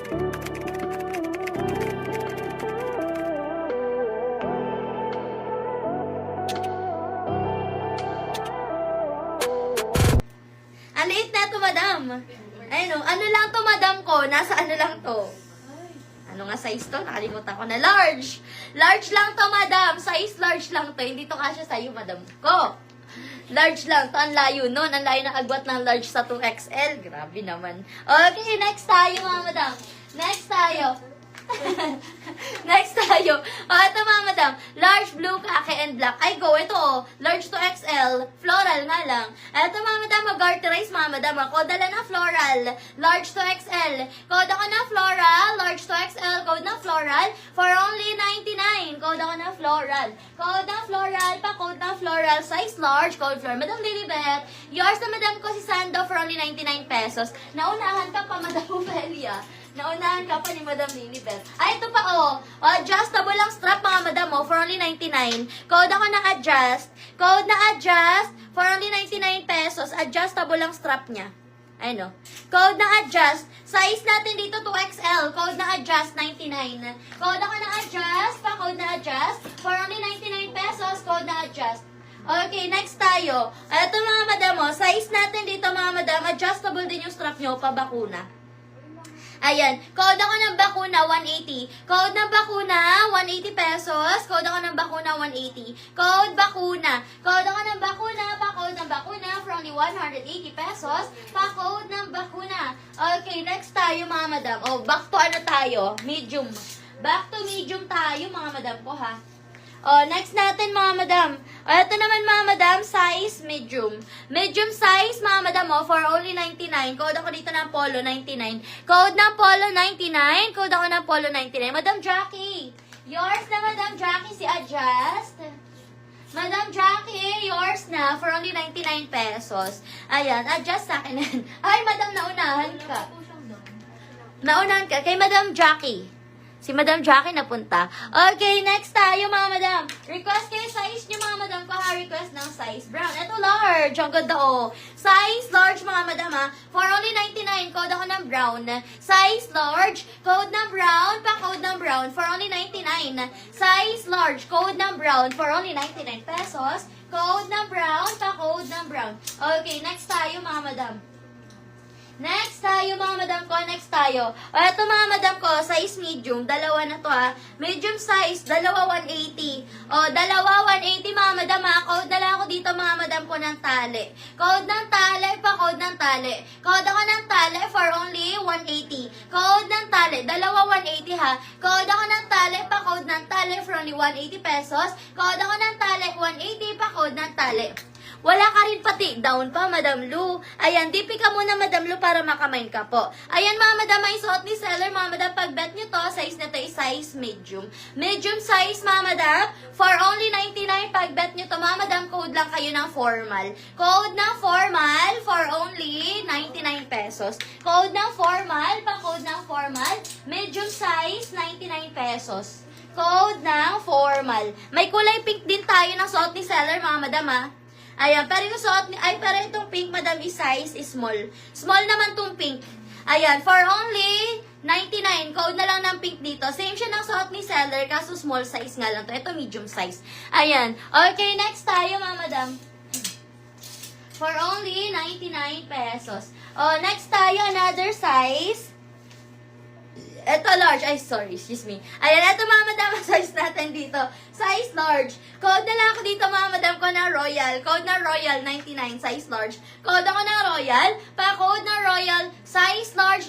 Ang liit na to, madam. Ayun, ano lang to, madam ko? Nasa ano lang to? Ano nga size to? Nakalimutan ko na. Large. Large lang to, madam. Size large lang to. Hindi to kasya sa'yo, madam ko. Large lang to. Ang layo nun. Ang layo ng agwat ng large sa 2XL. Grabe naman. Okay, next tayo, mga madam. Next tayo. Next tayo. Ito, mga madam. Large, blue, khaki, and black. Ay, go. Ito, large to XL. Floral nga lang. Ito, mga madam. Mag-garterize, mga madam. Code na na floral. Large to XL. Code ako na floral. Large to XL. Code na floral. For only 99. Code ako na floral. Code na floral. Pa-code na floral. Size large. Code floral. Madam Lilibet. Yours na, madam ko si Sando for only 99 pesos. Naunahan ka pa, madam Ophelia. Naunahan ka pa ni Madam Lilibet. Ay, ito pa, adjustable lang strap, mga madam, for only 99. Code ako na adjust. Code na adjust for only 99 pesos. Adjustable lang strap niya. Ayun, Code na adjust. Size natin dito 2XL. Code na adjust 99. Code ako na adjust. Pa-code na adjust. For only 99 pesos. Code na adjust. Okay, next tayo. Ito, mga madam, size natin dito, mga madam, adjustable din yung strap nyo, pabakuna. Ayan, code ako ng bakuna, 180. Code ng bakuna, 180 pesos. Code ako ng bakuna, 180. Code bakuna. Code ako ng bakuna, pa-code ng bakuna for only 180 pesos. Pa-code ng bakuna. Okay, next tayo, mga madam. Back to ano tayo? Medium. Back to medium tayo, mga madam ko, ha? Next natin, mga madam. Ito naman, mga madam, size medium. Medium size, mga madam, for only 99. Code ako dito ng Polo, 99. Code ng Polo, 99. Code ako ng Polo, 99. Madam Jackie. Yours na, Madam Jackie, si Adjust. Madam Jackie, yours na for only 99 pesos. Ayan, adjust sa akin. Ay, madam, naunahan ka. Naunahan ka. Kay Madam Jackie. Si Madam Jackie napunta. Okay, next tayo, mga madam. Request kayo size nyo, mga madam ko, ha? Request ng size brown. Ito, large. Ang ganda, Size large, mga madam, ha? For only 99. Code ako ng brown. Size large. Code ng brown. Pa-code ng brown. For only 99. Size large. Code ng brown. For only 99 pesos. Code ng brown. Pa-code ng brown. Okay, next tayo, mga madam. Next tayo, mga madam ko. Next tayo. Ito, mga madam ko, size medium. Dalawa na to, ha. Medium size, dalawa 180. Dalawa 180, mga madam, ha. Code na lang ako dito, mga madam ko, ng tali. Code ng tali, pa-code ng tali. Code ako ng tali for only 180. Code ng tali, dalawa 180, ha. Code ako ng tali, pa-code ng tali for only 180 pesos. Code ako ng tali, 180, pa-code ng tali. Wala ka rin pati down pa, Madam Lu. Ayan, DP ka muna, Madam Lu, para makamain ka po. Ayan, mga madam, ay suot ni seller, mga madam, pag bet nyo to, size na to is size medium. Medium size, mga madam, for only 99, pag bet nyo to, mga madam, code lang kayo ng formal. Code ng formal for only 99 pesos. Code ng formal, pa-code ng formal, medium size, 99 pesos. Code ng formal. May kulay pink din tayo ng suot ni seller, mga madam, ha. Ayan, pero yung suot, pero itong pink, madam, is size is small. Small naman itong pink. Ayan, for only 99. Code na lang ng pink dito. Same siya ng suot ni seller, kaso small size nga lang to. Ito, medium size. Ayan. Okay, next tayo, mga madam. For only 99 pesos. Next tayo, another size. Ito, large. Ay, sorry. Excuse me. Ayan, ito, mga madam, size natin dito. Size large. Code na lang ako dito, mga madam ko, na Royal. Code na Royal, 99. Size large. Code ako na Royal. Pa-code na Royal. Size large.